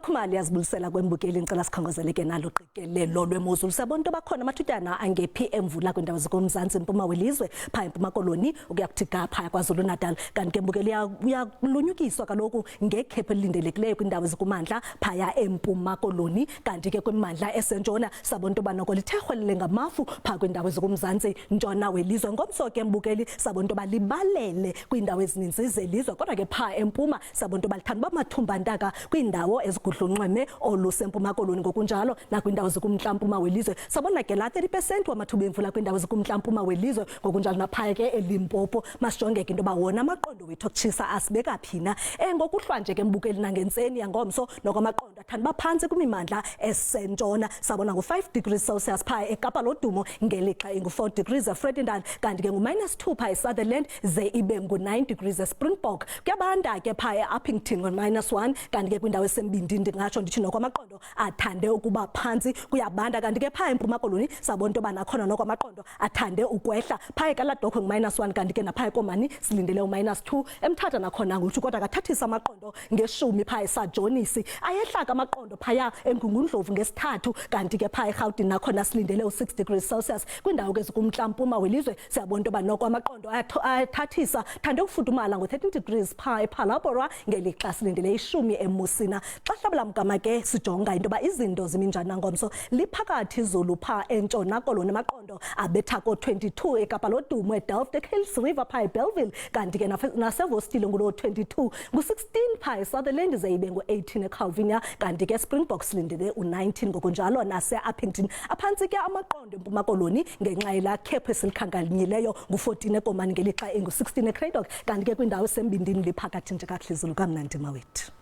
Makhumali yazibulisela kwembukeli ngicela sikhangazeleke nalo qikelelo lwemozulu sabonto bakhona amathutyana angephi emvula kwindawo zikomzantsi empuma welizwe pha empuma koloni ukuya kuthi gapha kwaZulu Natal kanti ke mbukeli uyakulunyukiswa kaloku ngekhephe elindelekileyo kwindawo zikumandla phaya empuma koloni kanti ke kwimandla esentshona sabonto banoko lithehwelele ngamafu pha kwindawo zikumzantsi ntshona welizwe ngomso ke mbukeli sabonto balibalele kwindawo ezininzi zelizwe kodwa ke pha empuma sabonto balithanda bamathumba ntaka kwindawo ezigudlunxweme olusempuma koloni ngokunjalo nakwindawo zikumntla-mpuma welizwe sabona ke la 30% wamathuba emvula kwindawo zikumntla-mpuma welizwe ngokunjalo naphaya ke eLimpopo masijongeke into ba wona amaqondo wethu okutshisa asibeka phina ngokuhlwa nje ke mbukeli nangentseni yangomso nokwamaqondo athanda baphantsi kwimimandla esentshona sabona ngo5 degrees Celsius phaya eKapa lodumo ngelixa engu4 degrees eFredendal kanti ke ngu-2 phaya eSutherland ze ibe ngu9 degrees eSpringbok kuyabanda ke phaya eUppington ngo-1 kanti ke kwindawo esembindi ndingatsho ndithi nokwamaqondo athande ukuba phansi kuyabanda kanti ke phaya empuma koloni sabonto banakhona nokwamaqondo athande ukwehla phaya eKaladokwe ngu-1 kanti ke naphaya eKomani silindele u-2 emthatha nakhona nguthi kodwa kathathisa amaqondo nge10 phaya eSajonisi ayehla amaqondo phaya eMgungundlovu ngesithathu kanti ke phaya eGauteng nakhona silindele u6 degrees Celsius kwindawo ke zikumntla-mpuma welizwe siyabonto banoko amaqondo ayathathisa thande ukufudumala ngo13 degrees phaya ePhalaborwa ngelixa silindele 10 eMusina xa hlabela mgama ke sijonga into ba izinto ziminjana ngomso liphakathi izulu pha entshona koloni amaqondo abetha ko22 eKapa lodumo eDelft Hills River phaya eBellville kanti ke nasevostile ngulo 22 ngu16 phaya eSutherland zeyibe ngu18 eCalvinia kanti ke Springbok silindele u19 ngokunjalo naseUppington aphantsi ke amaqondo empuma koloni ngenxa yela khephe silikhankanyileyo ngu14 eKomani ngelixa engu16 eCraddock kanti ke kwindawo esembindini liphakathi nje kahle izulu kamnandi mawethu.